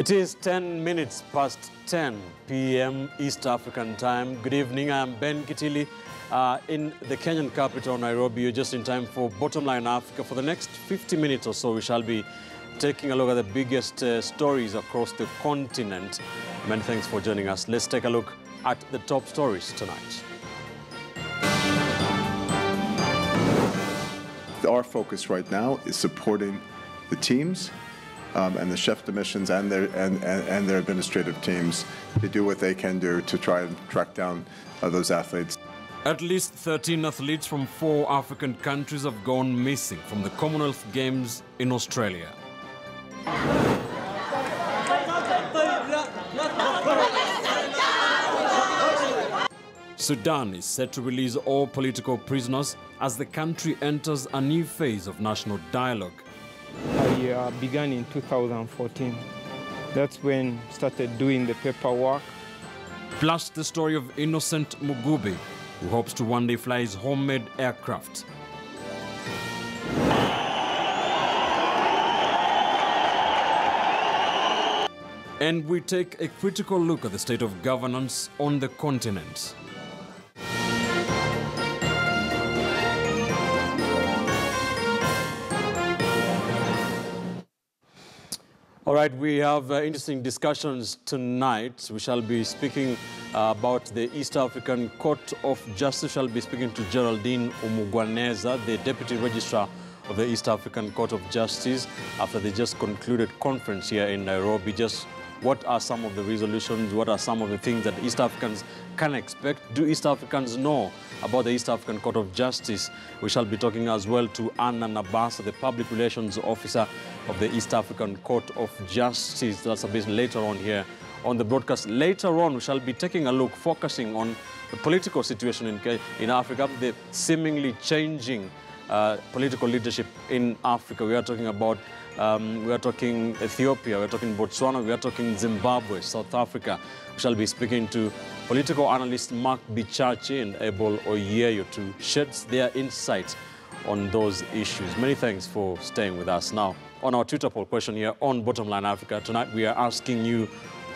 It is 10 minutes past 10 p.m. East African time. Good evening. I am Ben Kitili in the Kenyan capital, Nairobi. You're just in time for Bottomline Africa. For the next 50 minutes or so, we shall be taking a look at the biggest stories across the continent. Many thanks for joining us. Let's take a look at the top stories tonight. Our focus right now is supporting the teams and the chef de missions and their administrative teams to do what they can do to try and track down those athletes. At least 13 athletes from 4 African countries have gone missing from the Commonwealth Games in Australia. Sudan is set to release all political prisoners as the country enters a new phase of national dialogue. I began in 2014. That's when I started doing the paperwork. Plus the story of innocent Mugubi, who hopes to one day fly his homemade aircraft. And we take a critical look at the state of governance on the continent. All right, we have interesting discussions tonight. We shall be speaking about the East African Court of Justice. We shall be speaking to Geraldine Umugwaneza, the Deputy Registrar of the East African Court of Justice, after they just concluded conference here in Nairobi. Just what are some of the resolutions? What are some of the things that East Africans can expect? Do East Africans know about the East African Court of Justice? We shall be talking as well to Anna Nabasa, the Public Relations Officer of the East African Court of Justice. That's a bit later on here on the broadcast. Later on, we shall be taking a look, focusing on the political situation in Africa, the seemingly changing political leadership in Africa. We are talking about Ethiopia, we are talking Botswana, we are talking Zimbabwe, South Africa. We shall be speaking to political analyst Mark Bichachi and Abel Oyeyo to shed their insights on those issues. Many thanks for staying with us. Now, on our Twitter poll question here on Bottomline Africa, tonight we are asking you,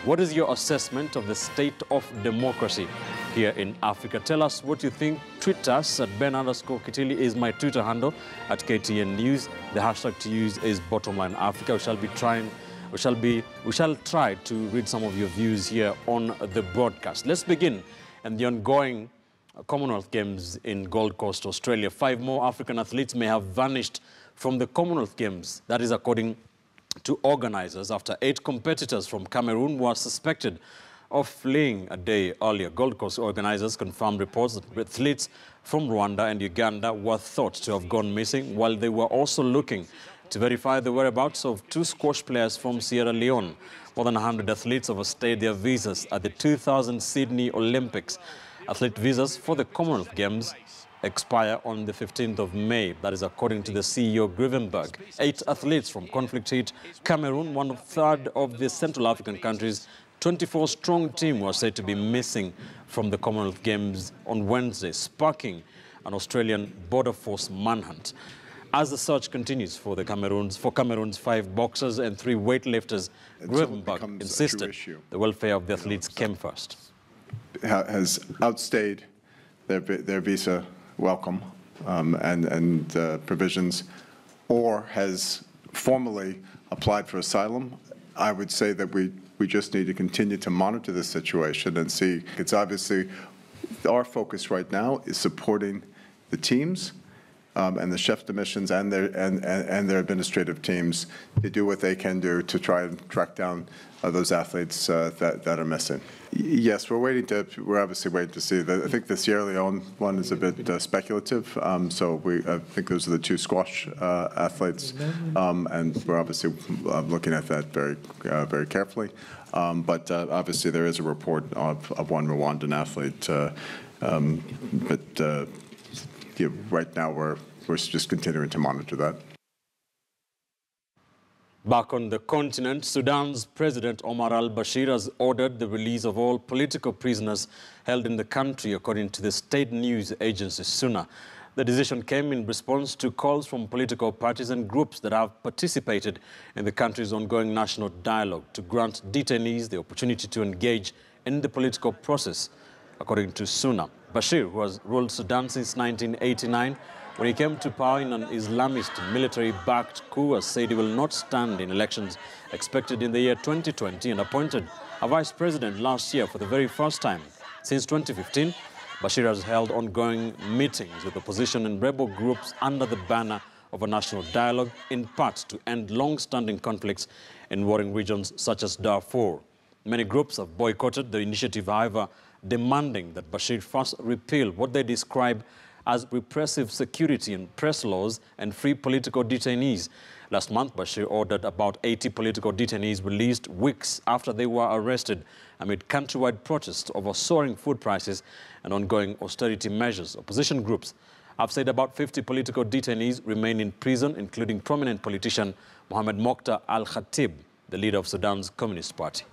what is your assessment of the state of democracy here in Africa? Tell us what you think. Tweet us at Ben_Kitili is my Twitter handle, at KTN News. The hashtag to use is Bottomline Africa. We shall try to read some of your views here on the broadcast. Let's begin in the ongoing Commonwealth Games in Gold Coast, Australia. 5 more African athletes may have vanished from the Commonwealth Games. That is according to organizers, after 8 competitors from Cameroon were suspected of fleeing a day earlier. Gold Coast organizers confirmed reports that athletes from Rwanda and Uganda were thought to have gone missing, while they were also looking to verify the whereabouts of 2 squash players from Sierra Leone. More than 100 athletes overstayed their visas at the 2000 Sydney Olympics. Athlete visas for the Commonwealth Games expire on the 15th of May. That is according to the CEO Grivenberg. 8 athletes from conflict-hit Cameroon, 1/3 of the Central African countries, 24-strong team were said to be missing from the Commonwealth Games on Wednesday, sparking an Australian border force manhunt. As the search continues for Cameroon's 5 boxers and 3 weightlifters, Grivenberg insisted the welfare of the athletes came first. Has outstayed their visa welcome and provisions, or has formally applied for asylum. I would say that we just need to continue to monitor the situation and see. It's obviously our focus right now is supporting the teams and the chef de missions and their administrative teams to do what they can do to try and track down those athletes that are missing. Yes, we're obviously waiting to see. I think the Sierra Leone one is a bit speculative. So I think those are the 2 squash athletes, and we're obviously looking at that very carefully. But obviously there is a report of 1 Rwandan athlete. Right now we're just continuing to monitor that. Back on the continent, Sudan's President Omar al-Bashir has ordered the release of all political prisoners held in the country, according to the state news agency SUNA. The decision came in response to calls from political parties and groups that have participated in the country's ongoing national dialogue to grant detainees the opportunity to engage in the political process. According to Suna, Bashir, who has ruled Sudan since 1989, when he came to power in an Islamist military-backed coup, has said he will not stand in elections expected in the year 2020 and appointed a vice president last year for the very first time. Since 2015, Bashir has held ongoing meetings with opposition and rebel groups under the banner of a national dialogue, in part to end long-standing conflicts in warring regions such as Darfur. Many groups have boycotted the initiative, however, demanding that Bashir first repeal what they describe as repressive security and press laws and free political detainees. Last month, Bashir ordered about 80 political detainees released weeks after they were arrested amid countrywide protests over soaring food prices and ongoing austerity measures. Opposition groups have said about 50 political detainees remain in prison, including prominent politician Mohamed Mokhtar al-Khatib, the leader of Sudan's Communist Party.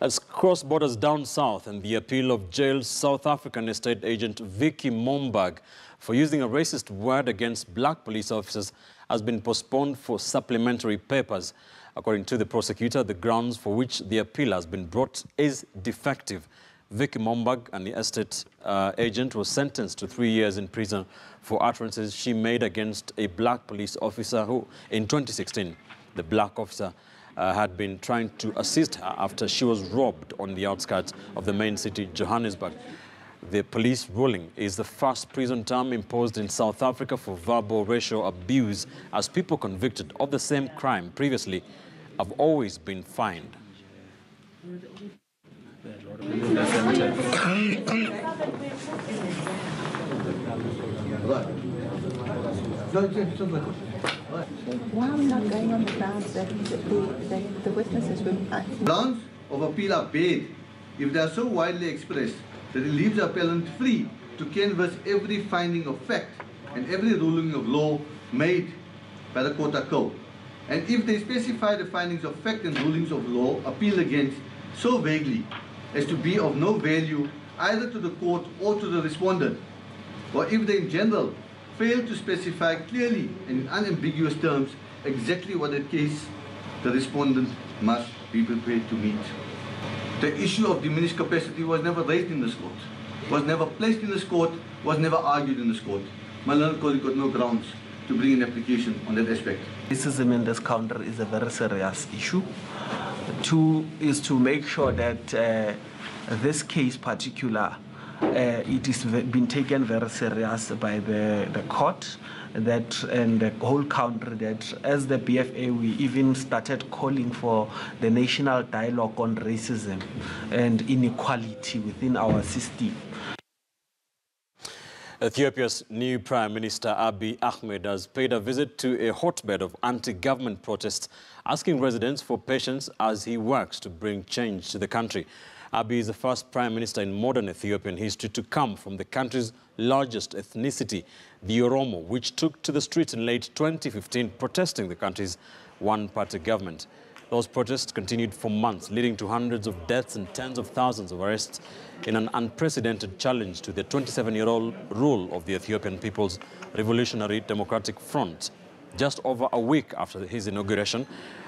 Let's cross borders down south, and the appeal of jailed South African estate agent Vicky Momberg for using a racist word against black police officers has been postponed for supplementary papers. According to the prosecutor, the grounds for which the appeal has been brought is defective. Vicky Momberg, and the estate agent, was sentenced to 3 years in prison for utterances she made against a black police officer who, in 2016, the black officer had been trying to assist her after she was robbed on the outskirts of the main city, Johannesburg. The police ruling is the first prison term imposed in South Africa for verbal racial abuse, as people convicted of the same crime previously have always been fined. Why are we not going on the grounds that the witnesses will... Grounds of appeal are bad if they are so widely expressed that it leaves the appellant free to canvass every finding of fact and every ruling of law made by the court code. And if they specify the findings of fact and rulings of law appealed against so vaguely as to be of no value either to the court or to the respondent, or if they in general fail to specify clearly and in unambiguous terms exactly what the case the respondent must be prepared to meet. The issue of diminished capacity was never raised in this court, was never placed in this court, was never argued in this court. My learned colleague got no grounds to bring an application on that aspect. Racism in this country is a very serious issue. Two is to make sure that this case particular it is been taken very serious by the court, that and the whole country, that as the BFA we even started calling for the national dialogue on racism and inequality within our system. Ethiopia's new Prime Minister Abiy Ahmed has paid a visit to a hotbed of anti-government protests, asking residents for patience as he works to bring change to the country. Abiy is the first Prime Minister in modern Ethiopian history to come from the country's largest ethnicity, the Oromo, which took to the streets in late 2015 protesting the country's one-party government. Those protests continued for months, leading to hundreds of deaths and tens of thousands of arrests in an unprecedented challenge to the 27-year-old rule of the Ethiopian People's Revolutionary Democratic Front. Just over a week after his inauguration,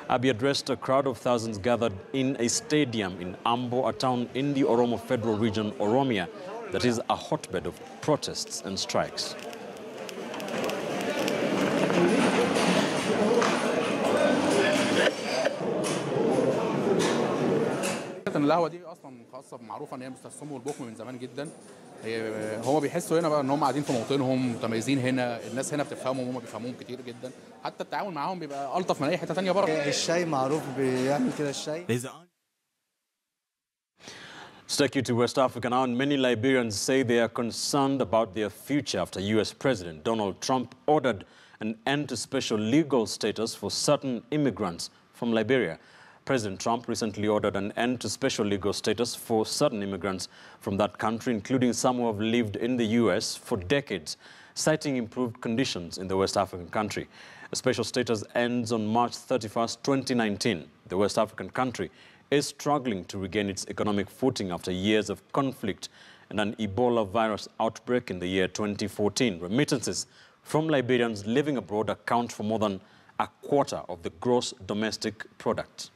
Abiy addressed a crowd of thousands gathered in a stadium in Ambo, a town in the Oromo Federal Region, Oromia, that is a hotbed of protests and strikes. القهوه دي اصلا خاصه معروفه ان هي مستخدمه البكم من زمان جدا. هم بيحسوا هنا بقى ان هم قاعدين في موطنهم، متميزين هنا، الناس هنا بتفهمهم وهم بيفهموهم كتير جدا، حتى التعامل معاهم بيبقى الطف من اي حته ثانيه بره. الشاي معروف بيعمل كده الشاي. Let's take you to West Africa now, and many Liberians say they are concerned about their future after U.S. President Donald Trump ordered an end to special legal status for certain immigrants from Liberia. President Trump recently ordered an end to special legal status for certain immigrants from that country, including some who have lived in the U.S. for decades, citing improved conditions in the West African country. A special status ends on March 31st, 2019. The West African country is struggling to regain its economic footing after years of conflict and an Ebola virus outbreak in the year 2014. Remittances from Liberians living abroad account for more than a quarter of the gross domestic product.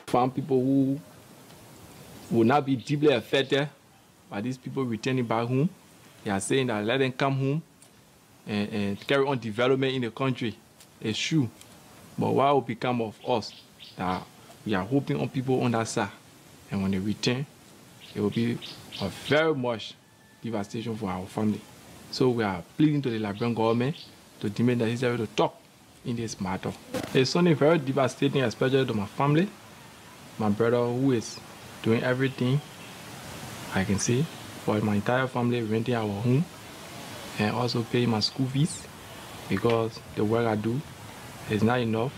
Found people who will not be deeply affected by these people returning back home. They are saying that let them come home and carry on development in the country. It's true. But what will become of us? That we are hoping on people on that side. And when they return, it will be a very much devastation for our family. So we are pleading to the Liberian government to demand that he's able to talk in this matter. It's something very devastating, especially to my family. My brother, who is doing everything I can see for my entire family, renting our home, and also paying my school fees, because the work I do is not enough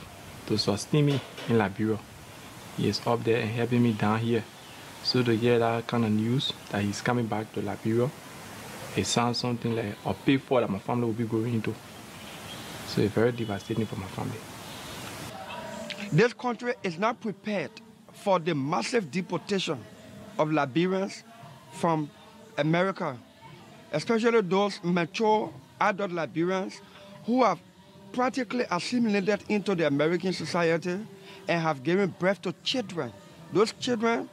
to sustain me in Liberia. He is up there and helping me down here. So to hear that kind of news that he's coming back to Liberia, it sounds something like a pitfall that my family will be going into. So it's very devastating for my family. This country is not prepared for the massive deportation of Liberians from America, especially those mature adult Liberians who have practically assimilated into the American society and have given birth to children. Those children,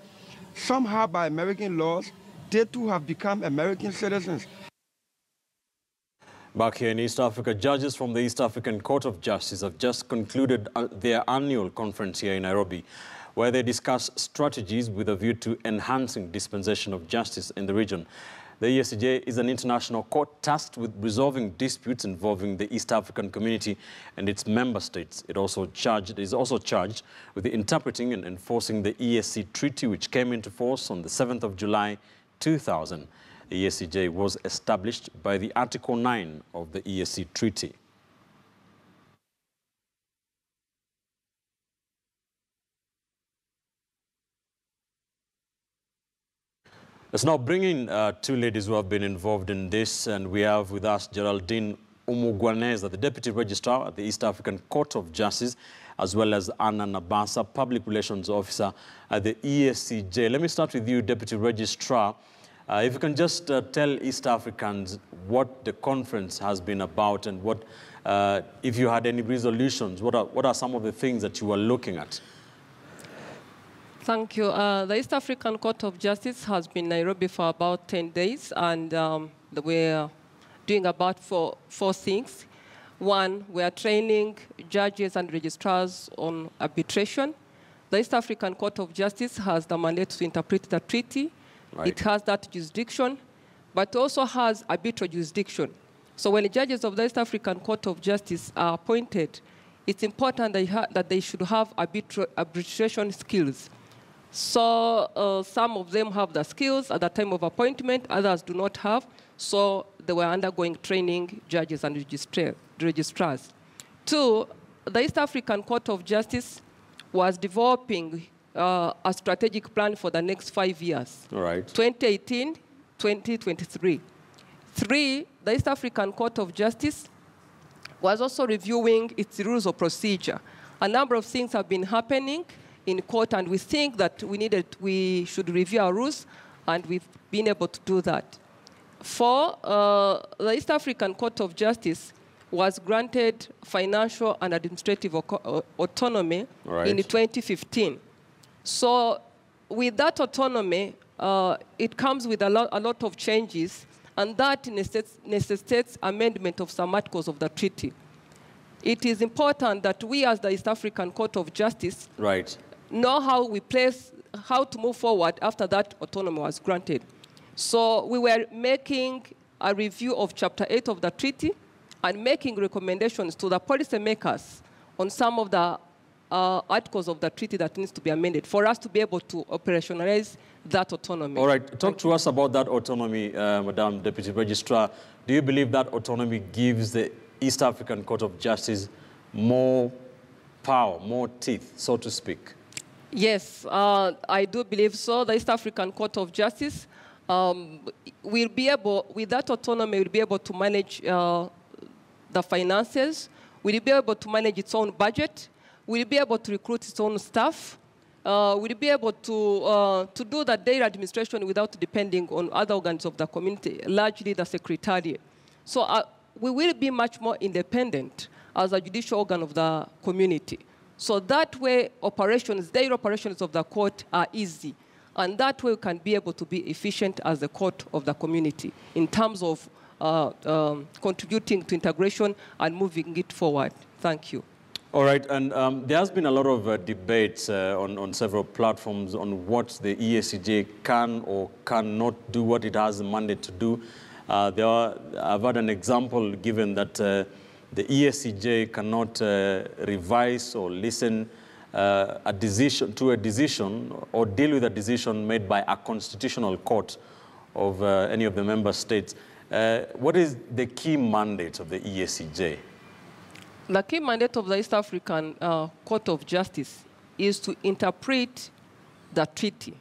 somehow by American laws, they too have become American citizens. Back here in East Africa, judges from the East African Court of Justice have just concluded their annual conference here in Nairobi, where they discuss strategies with a view to enhancing dispensation of justice in the region. The ESCJ is an international court tasked with resolving disputes involving the East African community and its member states. It is also charged with interpreting and enforcing the ESC Treaty, which came into force on the 7th of July 2000. The ESCJ was established by the Article 9 of the ESC Treaty. Let's now bring in two ladies who have been involved in this, and we have with us Geraldine Umugwaneza, the Deputy Registrar at the East African Court of Justice, as well as Anna Nabasa, Public Relations Officer at the ESCJ. Let me start with you, Deputy Registrar. If you can just tell East Africans what the conference has been about and what, if you had any resolutions, what are some of the things that you were looking at? Thank you. The East African Court of Justice has been in Nairobi for about 10 days, and we're doing about four things. One, we are training judges and registrars on arbitration. The East African Court of Justice has the mandate to interpret the treaty. Right. It has that jurisdiction, but also has arbitral jurisdiction. So when the judges of the East African Court of Justice are appointed, it's important that they should have arbitration skills. So some of them have the skills at the time of appointment, others do not have. So they were undergoing training, judges and registrars. Two, the East African Court of Justice was developing a strategic plan for the next 5 years. All right. 2018, 2023. Three, the East African Court of Justice was also reviewing its rules of procedure. A number of things have been happening in court, and we think that we should review our rules, and we've been able to do that. Four, the East African Court of Justice was granted financial and administrative autonomy in 2015. So with that autonomy, it comes with a lot of changes, and that necessitates amendment of some articles of the treaty. It is important that we, as the East African Court of Justice, know how to move forward after that autonomy was granted. So we were making a review of Chapter 8 of the treaty and making recommendations to the policymakers on some of the articles of the treaty that needs to be amended for us to be able to operationalize that autonomy. All right, talk to us about that autonomy, Madam Deputy Registrar. Do you believe that autonomy gives the East African Court of Justice more power, more teeth, so to speak? Yes, I do believe so. The East African Court of Justice will be able, with that autonomy, will be able to manage the finances, will be able to manage its own budget, will be able to recruit its own staff, will be able to do the daily administration without depending on other organs of the community, largely the Secretariat. So we will be much more independent as a judicial organ of the community. So that way, daily operations of the court are easy. And that way, we can be able to be efficient as the court of the community in terms of contributing to integration and moving it forward. Thank you. All right, and there has been a lot of debates on several platforms on what the EACJ can or cannot do, what it has the mandate to do. I've had an example given that the EACJ cannot revise or listen to a decision or deal with a decision made by a constitutional court of any of the member states. What is the key mandate of the EACJ? The key mandate of the East African Court of Justice is to interpret the treaty.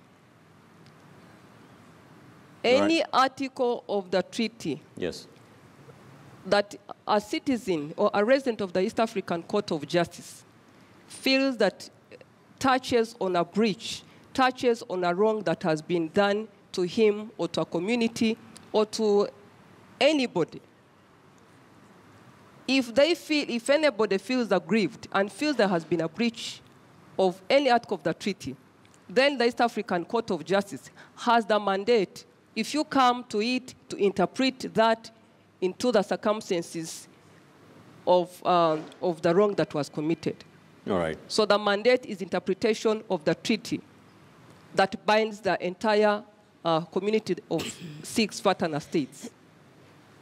Any article of the treaty that a citizen or a resident of the East African Court of Justice feels that touches on a breach, touches on a wrong that has been done to him or to a community or to anybody, if anybody feels aggrieved and feels there has been a breach of any article of the treaty, then the East African Court of Justice has the mandate, if you come to it, to interpret that into the circumstances of the wrong that was committed. All right. So the mandate is interpretation of the treaty that binds the entire community of 6 partner states.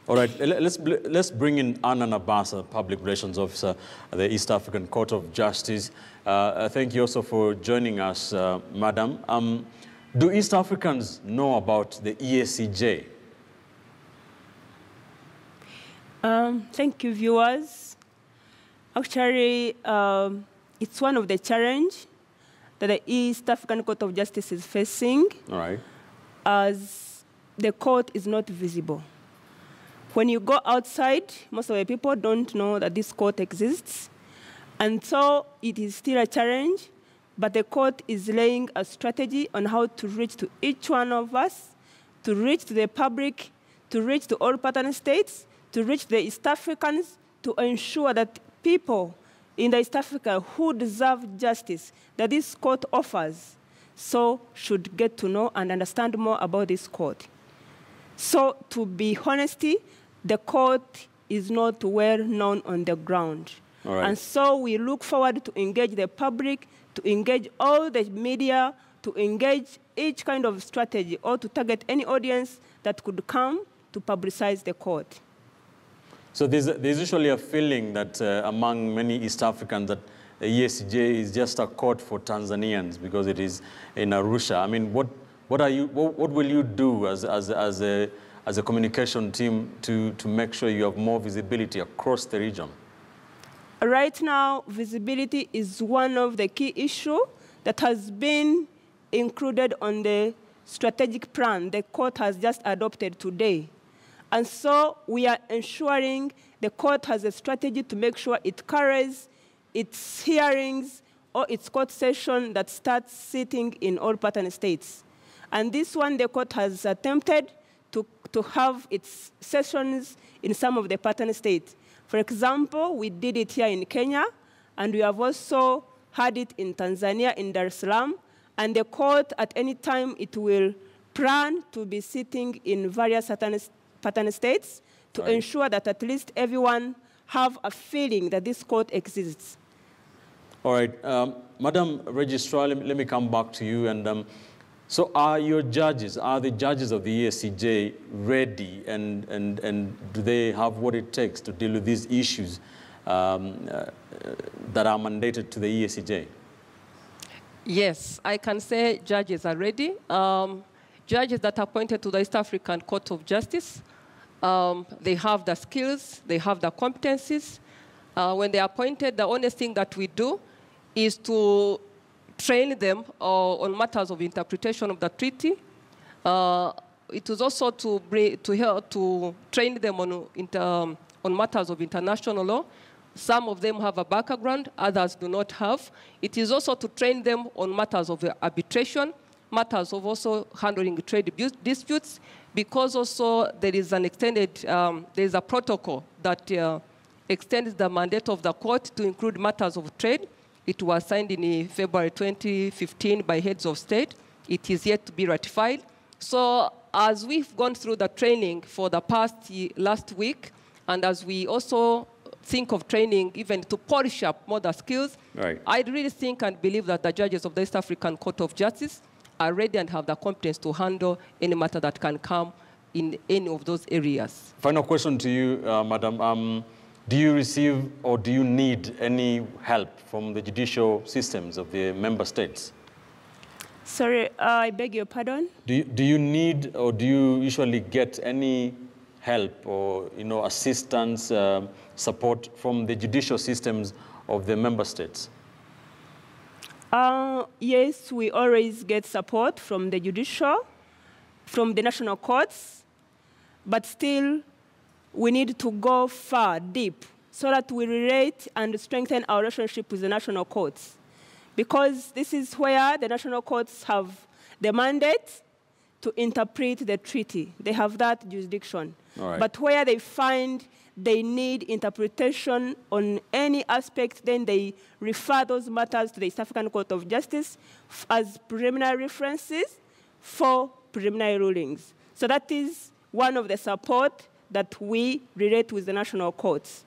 All right, let's bring in Anna Nabasa, Public Relations Officer at the East African Court of Justice. Thank you also for joining us, Madam. Do East Africans know about the EACJ? Thank you, viewers. Actually, it's one of the challenges that the East African Court of Justice is facing. All right. As the court is not visible. When you go outside, most of the people don't know that this court exists. And so it is still a challenge, but the court is laying a strategy on how to reach to each one of us, to reach to the public, to reach to all partner states, to reach the East Africans, to ensure that people in the East Africa who deserve justice that this court offers, so should get to know and understand more about this court. So to be honest, the court is not well known on the ground. All right. And so we look forward to engage the public, to engage all the media, to engage each kind of strategy, or to target any audience that could come to publicize the court. So there's usually a feeling that among many East Africans that the EACJ is just a court for Tanzanians because it is in Arusha. I mean, what will you do as a communication team to make sure you have more visibility across the region? Right now, visibility is one of the key issues that has been included on the strategic plan the court has just adopted today. And so we are ensuring the court has a strategy to make sure it carries its hearings or its court session that starts sitting in all partner states. And this one, the court has attempted to have its sessions in some of the partner states. For example, we did it here in Kenya, and we have also had it in Tanzania, in Dar es Salaam, and the court, at any time, it will plan to be sitting in various partner states to ensure that at least everyone have a feeling that this court exists. All right. Madam Registrar, let me come back to you. And so are the judges of the EACJ ready, and do they have what it takes to deal with these issues that are mandated to the EACJ? Yes, I can say judges are ready. Judges that are appointed to the East African Court of Justice, they have the skills, they have the competencies. When they are appointed, the only thing that we do is to train them on matters of interpretation of the treaty. It was also to help to train them on matters of international law. Some of them have a background, others do not have. It is also to train them on matters of arbitration, matters of also handling trade disputes, because also there is an extended, there is a protocol that extends the mandate of the court to include matters of trade. It was signed in February 2015 by heads of state. It is yet to be ratified. So as we've gone through the training for the last week, and as we also think of training even to polish up more the skills, right, I really think and believe that the judges of the East African Court of Justice are ready and have the competence to handle any matter that can come in any of those areas. Final question to you, Madam. Do you receive or do you need any help from the judicial systems of the member states? Sorry, I beg your pardon? Do you need or do you usually get any help or assistance, support from the judicial systems of the member states? Yes, we always get support from the judicial, from the national courts, but still we need to go far, deep, so that we relate and strengthen our relationship with the national courts. Because this is where the national courts have the mandate to interpret the treaty. They have that jurisdiction. Right. But where they find they need interpretation on any aspect, then they refer those matters to the East African Court of Justice as preliminary references for preliminary rulings. So that is one of the support that we relate with the national courts.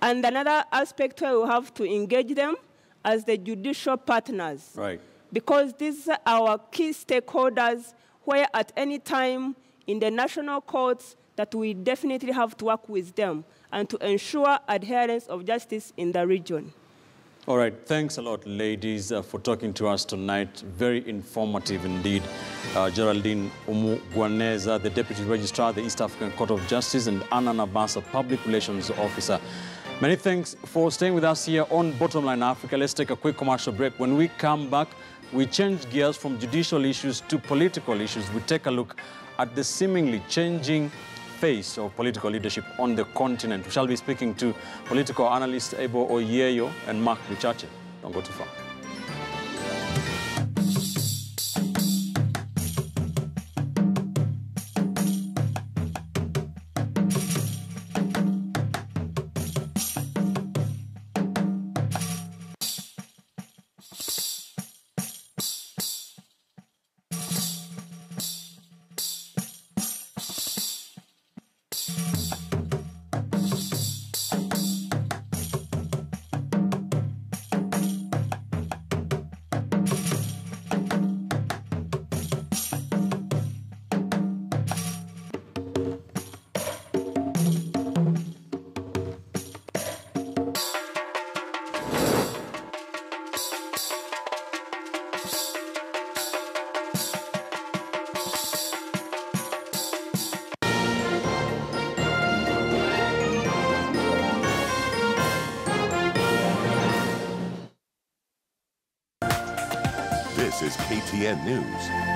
And another aspect where we have to engage them as the judicial partners. Right. Because these are our key stakeholders where at any time in the national courts that we definitely have to work with them and to ensure adherence of justice in the region. All right, thanks a lot, ladies, for talking to us tonight. Very informative indeed. Geraldine Umugwaneza, the Deputy Registrar, the East African Court of Justice, and Anna Nabasa, Public Relations Officer. Many thanks for staying with us here on Bottomline Africa. Let's take a quick commercial break. When we come back, we change gears from judicial issues to political issues. We take a look at the seemingly changing face of political leadership on the continent. We shall be speaking to political analysts Ebo Oyeyo and Mark Bichache. Don't go too far. This is KTN News.